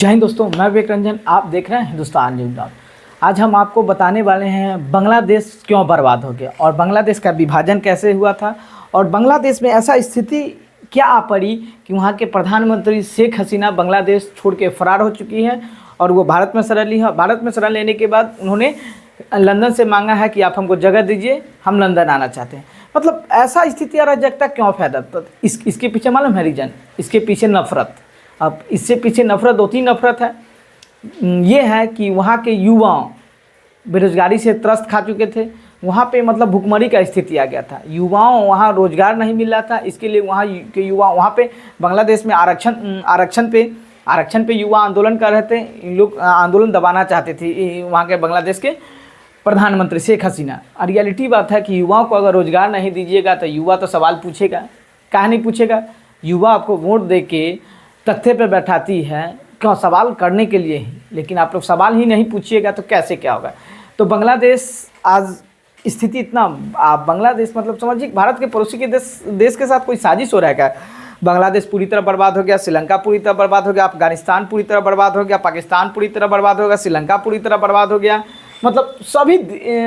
जय हिंद दोस्तों, मैं विवेक रंजन। आप देख रहे हैं हिंदुस्तान न्यूज़। आज हम आपको बताने वाले हैं बांग्लादेश क्यों बर्बाद हो गया और बांग्लादेश का विभाजन कैसे हुआ था और बांग्लादेश में ऐसा स्थिति क्या आ पड़ी कि वहाँ के प्रधानमंत्री शेख हसीना बांग्लादेश छोड़ के फरार हो चुकी है और वो भारत में शरण ली है। भारत में शरण लेने के बाद उन्होंने लंदन से मांगा है कि आप हमको जगह दीजिए, हम लंदन आना चाहते हैं। मतलब ऐसा स्थिति अराजकता क्यों फैला? तो इसके पीछे मालूम है रीजन, इसके पीछे नफरत। अब इससे पीछे नफरत, दो तीन नफरत है। ये है कि वहाँ के युवा बेरोजगारी से त्रस्त खा चुके थे। वहाँ पे मतलब भुखमरी का स्थिति आ गया था, युवाओं वहाँ रोजगार नहीं मिल रहा था। इसके लिए वहाँ के युवा वहाँ पे बांग्लादेश में आरक्षण पे युवा आंदोलन कर रहे थे। इन लोग आंदोलन दबाना चाहते थे वहाँ के बांग्लादेश के प्रधानमंत्री शेख हसीना। और रियलिटी बात है कि युवाओं को अगर रोजगार नहीं दीजिएगा तो युवा तो सवाल पूछेगा। काहे नहीं पूछेगा? युवा आपको वोट दे के तख्ते पर बैठाती है क्यों? सवाल करने के लिए ही। लेकिन आप लोग सवाल ही नहीं पूछिएगा तो कैसे क्या होगा? तो बांग्लादेश आज स्थिति इतना, आप बांग्लादेश मतलब समझिए भारत के पड़ोसी के देश के साथ कोई साजिश हो रहा है क्या? बांग्लादेश पूरी तरह बर्बाद हो गया, श्रीलंका पूरी तरह बर्बाद हो गया, अफगानिस्तान पूरी तरह बर्बाद हो गया, पाकिस्तान पूरी तरह बर्बाद हो गया, श्रीलंका पूरी तरह बर्बाद हो गया। मतलब सभी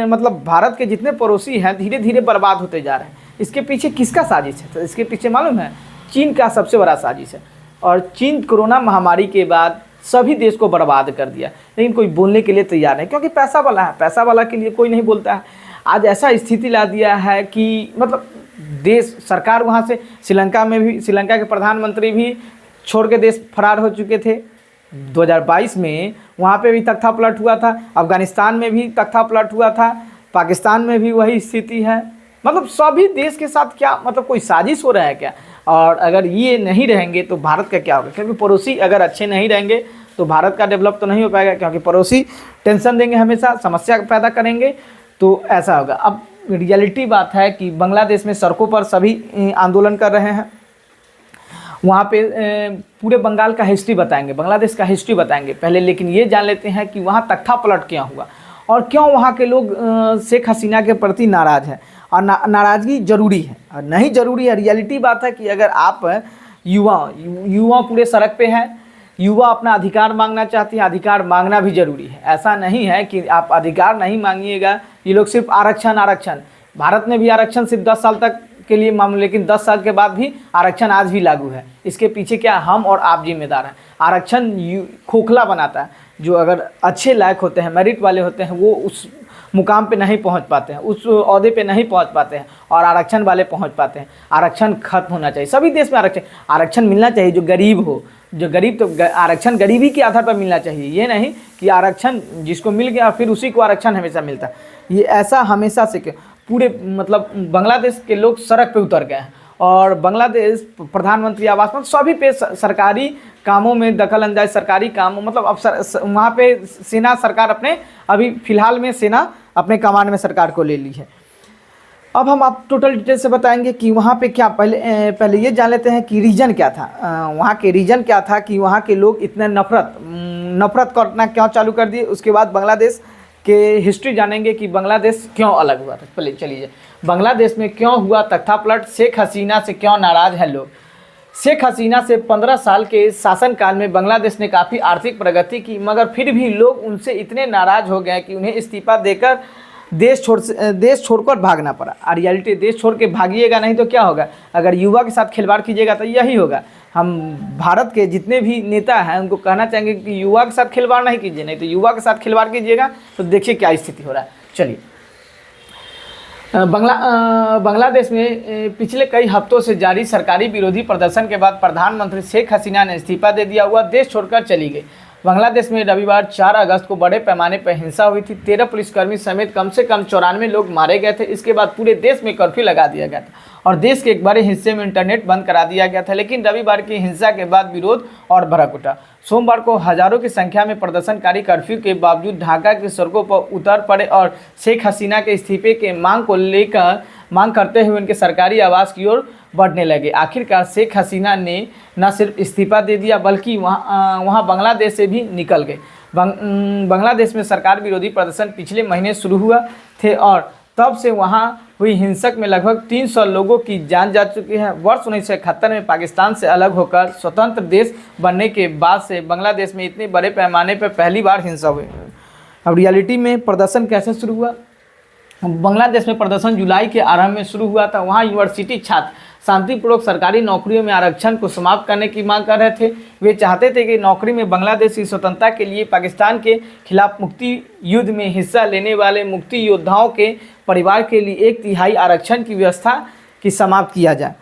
मतलब भारत के जितने पड़ोसी हैं धीरे धीरे बर्बाद होते जा रहे हैं। इसके पीछे किसका साजिश है? तो इसके पीछे मालूम है, चीन का सबसे बड़ा साजिश है। और चीन कोरोना महामारी के बाद सभी देश को बर्बाद कर दिया, लेकिन कोई बोलने के लिए तैयार नहीं, क्योंकि पैसा वाला है। पैसा वाला के लिए कोई नहीं बोलता है। आज ऐसा स्थिति ला दिया है कि मतलब देश सरकार वहाँ से श्रीलंका के प्रधानमंत्री भी छोड़ के देश फरार हो चुके थे। 2022 में वहाँ पे भी तख्ता पलट हुआ था, अफगानिस्तान में भी तख्ता पलट हुआ था, पाकिस्तान में भी वही स्थिति है। मतलब सभी देश के साथ क्या मतलब कोई साजिश हो रहा है क्या? और अगर ये नहीं रहेंगे तो भारत का क्या होगा? क्योंकि पड़ोसी अगर अच्छे नहीं रहेंगे तो भारत का डेवलप तो नहीं हो पाएगा, क्योंकि पड़ोसी टेंशन देंगे, हमेशा समस्या पैदा करेंगे, तो ऐसा होगा। अब रियलिटी बात है कि बांग्लादेश में सड़कों पर सभी आंदोलन कर रहे हैं। वहाँ पे पूरे बंगाल का हिस्ट्री बताएंगे, बांग्लादेश का हिस्ट्री बताएंगे पहले। लेकिन ये जान लेते हैं कि वहाँ तख्ता पलट क्या हुआ और क्यों वहाँ के लोग शेख हसीना के प्रति नाराज़ हैं। और नाराज़गी ज़रूरी है और नहीं ज़रूरी है। रियलिटी बात है कि अगर आप युवा पूरे सड़क पे हैं, युवा अपना अधिकार मांगना चाहते हैं, अधिकार मांगना भी ज़रूरी है। ऐसा नहीं है कि आप अधिकार नहीं मांगिएगा। ये लोग सिर्फ आरक्षण भारत में भी आरक्षण सिर्फ 10 साल तक के लिए मामूल, लेकिन 10 साल के बाद भी आरक्षण आज भी लागू है। इसके पीछे क्या हम और आप जिम्मेदार हैं। आरक्षण खोखला बनाता है। जो अगर अच्छे लायक होते हैं, मेरिट वाले होते हैं, वो उस मुकाम पे नहीं पहुंच पाते हैं, उस ओहदे पे नहीं पहुंच पाते हैं, और आरक्षण वाले पहुंच पाते हैं। आरक्षण खत्म होना चाहिए सभी देश में। आरक्षण मिलना चाहिए। जो गरीब हो, जो गरीब, तो आरक्षण गरीबी के आधार पर मिलना चाहिए। ये नहीं कि आरक्षण जिसको मिल गया फिर उसी को आरक्षण हमेशा मिलता है। ये ऐसा हमेशा से पूरे मतलब बांग्लादेश के लोग सड़क पे उतर गए हैं। और बांग्लादेश प्रधानमंत्री आवास में सभी पे सरकारी कामों में दखल अंदाज, सरकारी कामों मतलब अब वहाँ पे सेना सरकार अपने अभी फ़िलहाल में सेना अपने कमान में सरकार को ले ली है। अब हम आप टोटल डिटेल से बताएंगे कि वहाँ पे क्या, पहले ये जान लेते हैं कि रीजन क्या था। वहाँ के रीजन क्या था कि वहाँ के लोग इतने नफरत करना क्यों चालू कर दिए। उसके बाद बांग्लादेश के हिस्ट्री जानेंगे कि बांग्लादेश क्यों अलग हुआ था। पहले चलिए, बांग्लादेश में क्यों हुआ तख्ता पलट, शेख हसीना से क्यों नाराज़ हैं लोग। शेख हसीना से 15 साल के शासनकाल में बांग्लादेश ने काफ़ी आर्थिक प्रगति की, मगर फिर भी लोग उनसे इतने नाराज़ हो गए कि उन्हें इस्तीफा देकर देश छोड़कर भागना पड़ा। और रियलिटी, देश छोड़ के भागिएगा नहीं तो क्या होगा? अगर युवा के साथ खिलवाड़ कीजिएगा तो यही होगा। हम भारत के जितने भी नेता हैं उनको कहना चाहेंगे कि युवा के साथ खिलवाड़ नहीं कीजिए, नहीं तो युवा के साथ खिलवाड़ कीजिएगा तो देखिए क्या स्थिति हो रहा है। चलिए, बांग्लादेश में पिछले कई हफ्तों से जारी सरकारी विरोधी प्रदर्शन के बाद प्रधानमंत्री शेख हसीना ने इस्तीफा दे दिया हुआ देश छोड़कर चली गई। बांग्लादेश में रविवार 4 अगस्त को बड़े पैमाने पर हिंसा हुई थी। 13 पुलिसकर्मी समेत कम से कम 94 लोग मारे गए थे। इसके बाद पूरे देश में कर्फ्यू लगा दिया गया था और देश के एक बड़े हिस्से में इंटरनेट बंद करा दिया गया था। लेकिन रविवार की हिंसा के बाद विरोध और भड़क उठा। सोमवार को हजारों की संख्या में प्रदर्शनकारी कर्फ्यू के बावजूद ढाका की सड़कों पर उतर पड़े और शेख हसीना के इस्तीफे के मांग करते हुए उनके सरकारी आवास की ओर बढ़ने लगे। आखिरकार शेख हसीना ने न सिर्फ इस्तीफा दे दिया बल्कि वहाँ बांग्लादेश से भी निकल गए। बांग्लादेश में सरकार विरोधी प्रदर्शन पिछले महीने शुरू हुआ थे और तब से वहाँ हुई हिंसक में लगभग 300 लोगों की जान जा चुकी है। वर्ष 1971 में पाकिस्तान से अलग होकर स्वतंत्र देश बनने के बाद से बांग्लादेश में इतने बड़े पैमाने पर पहली बार हिंसा हुई। अब रियलिटी में प्रदर्शन कैसे शुरू हुआ? बांग्लादेश में प्रदर्शन जुलाई के आरंभ में शुरू हुआ था। वहाँ यूनिवर्सिटी छात्र शांतिपूर्वक सरकारी नौकरियों में आरक्षण को समाप्त करने की मांग कर रहे थे। वे चाहते थे कि नौकरी में बांग्लादेश की स्वतंत्रता के लिए पाकिस्तान के खिलाफ मुक्ति युद्ध में हिस्सा लेने वाले मुक्ति योद्धाओं के परिवार के लिए 1/3 आरक्षण की व्यवस्था की समाप्त किया जाए।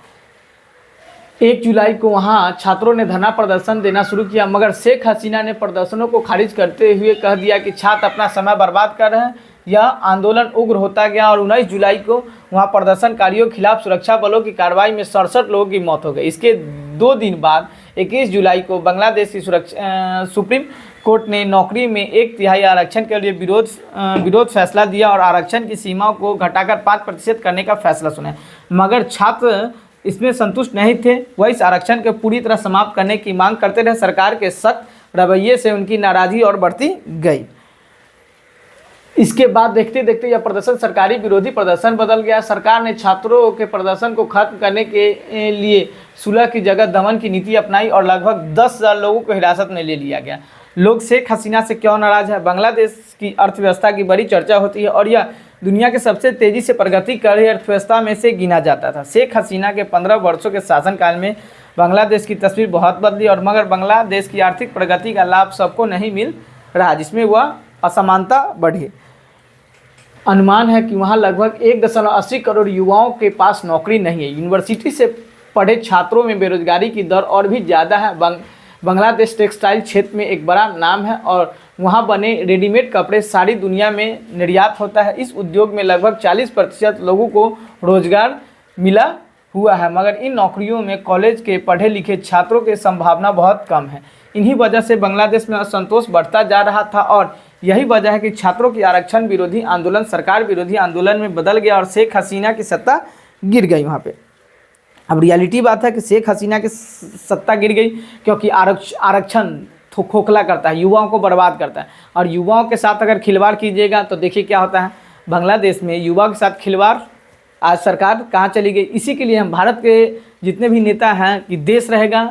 1 जुलाई को वहां छात्रों ने धरना प्रदर्शन देना शुरू किया, मगर शेख हसीना ने प्रदर्शनों को खारिज करते हुए कह दिया कि छात्र अपना समय बर्बाद कर रहे हैं। यह आंदोलन उग्र होता गया और 19 जुलाई को वहां प्रदर्शनकारियों के खिलाफ सुरक्षा बलों की कार्रवाई में 67 लोगों की मौत हो गई। इसके 2 दिन बाद 21 जुलाई को बांग्लादेश की सुप्रीम कोर्ट ने नौकरी में 1/3 आरक्षण के लिए विरोध फैसला दिया और आरक्षण की सीमाओं को घटाकर 5% करने का फैसला सुनाया। मगर छात्र इसमें संतुष्ट नहीं थे। वह इस आरक्षण को पूरी तरह समाप्त करने की मांग करते रहे। सरकार के सख्त रवैये से उनकी नाराजगी और बढ़ती गई। इसके बाद देखते देखते यह प्रदर्शन सरकारी विरोधी प्रदर्शन बदल गया। सरकार ने छात्रों के प्रदर्शन को खत्म करने के लिए सुलह की जगह दमन की नीति अपनाई और लगभग 10,000 लोगों को हिरासत में ले लिया गया। लोग शेख हसीना से क्यों नाराज है? बांग्लादेश की अर्थव्यवस्था की बड़ी चर्चा होती है और यह दुनिया के सबसे तेज़ी से प्रगति कर रही अर्थव्यवस्था में से गिना जाता था। शेख हसीना के 15 वर्षों के शासनकाल में बांग्लादेश की तस्वीर बहुत बदली और मगर बांग्लादेश की आर्थिक प्रगति का लाभ सबको नहीं मिल रहा, जिसमें वह असमानता बढ़ी। अनुमान है कि वहाँ लगभग 1.80 करोड़ युवाओं के पास नौकरी नहीं है। यूनिवर्सिटी से पढ़े छात्रों में बेरोजगारी की दर और भी ज़्यादा है। बांग्लादेश टेक्सटाइल क्षेत्र में एक बड़ा नाम है और वहाँ बने रेडीमेड कपड़े सारी दुनिया में निर्यात होता है। इस उद्योग में लगभग 40% लोगों को रोजगार मिला हुआ है, मगर इन नौकरियों में कॉलेज के पढ़े लिखे छात्रों की संभावना बहुत कम है। इन्हीं वजह से बांग्लादेश में असंतोष बढ़ता जा रहा था और यही वजह है कि छात्रों की आरक्षण विरोधी आंदोलन सरकार विरोधी आंदोलन में बदल गया और शेख हसीना की सत्ता गिर गई वहाँ पे। अब रियलिटी बात है कि शेख हसीना की सत्ता गिर गई क्योंकि आरक्षण खोखला करता है, युवाओं को बर्बाद करता है और युवाओं के साथ अगर खिलवाड़ कीजिएगा तो देखिए क्या होता है। बांग्लादेश में युवा के साथ खिलवाड़, आज सरकार कहाँ चली गई। इसी के लिए हम भारत के जितने भी नेता हैं कि देश रहेगा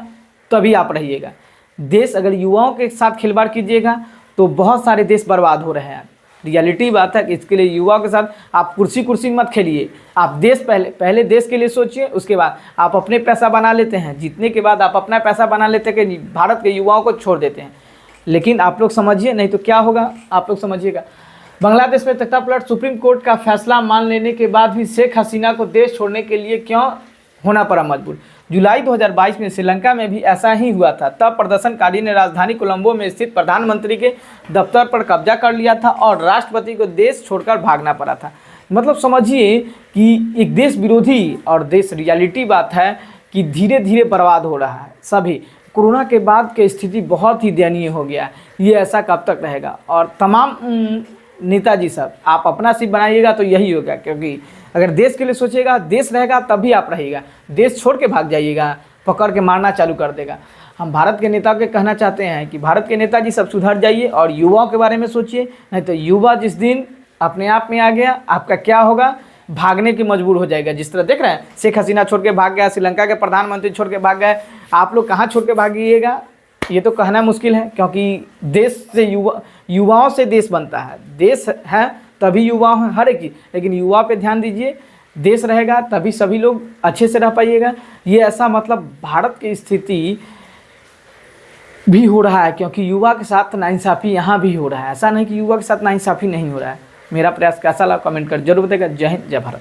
तभी आप रहिएगा। देश अगर युवाओं के साथ खिलवाड़ कीजिएगा तो बहुत सारे देश बर्बाद हो रहे हैं। रियलिटी बात है कि इसके लिए युवाओं के साथ आप कुर्सी मत खेलिए। आप देश पहले देश के लिए सोचिए, उसके बाद आप अपने पैसा बना लेते हैं। जीतने के बाद आप अपना पैसा बना लेते हैं कि भारत के युवाओं को छोड़ देते हैं। लेकिन आप लोग समझिए, नहीं तो क्या होगा आप लोग समझिएगा। बांग्लादेश में तख्तापलट सुप्रीम कोर्ट का फैसला मान लेने के बाद भी शेख हसीना को देश छोड़ने के लिए क्यों होना पड़ा मजबूर। जुलाई 2022 में श्रीलंका में भी ऐसा ही हुआ था। तब प्रदर्शनकारी ने राजधानी कोलंबो में स्थित प्रधानमंत्री के दफ्तर पर कब्जा कर लिया था और राष्ट्रपति को देश छोड़कर भागना पड़ा था। मतलब समझिए कि एक देश विरोधी और देश, रियलिटी बात है कि धीरे धीरे बर्बाद हो रहा है सभी। कोरोना के बाद की स्थिति बहुत ही दयनीय हो गया है। ये ऐसा कब तक रहेगा? और तमाम नेताजी सब आप अपना सीट बनाइएगा तो यही होगा, क्योंकि अगर देश के लिए सोचिएगा, देश रहेगा तभी आप रहिएगा। देश छोड़ के भाग जाइएगा, पकड़ के मारना चालू कर देगा। हम भारत के नेताओं के कहना चाहते हैं कि भारत के नेताजी सब सुधर जाइए और युवाओं के बारे में सोचिए, नहीं तो युवा जिस दिन अपने आप में आ गया, आपका क्या होगा, भागने की मजबूर हो जाएगा। जिस तरह देख रहे हैं शेख हसीना छोड़ के भाग गया, श्रीलंका के प्रधानमंत्री छोड़ के भाग गए, आप लोग कहाँ छोड़ के भागिएगा ये तो कहना मुश्किल है, क्योंकि देश से युवाओं से देश बनता है। देश है तभी युवा हैं हर एक, लेकिन युवा पे ध्यान दीजिए। देश रहेगा तभी सभी लोग अच्छे से रह पाइएगा। ये ऐसा मतलब भारत की स्थिति भी हो रहा है, क्योंकि युवा के साथ नाइंसाफ़ी यहाँ भी हो रहा है। ऐसा नहीं कि युवा के साथ नाइंसाफ़ी नहीं हो रहा है। मेरा प्रयास कैसा लगा कमेंट कर जरूर बताइएगा। जय हिंद, जय भारत।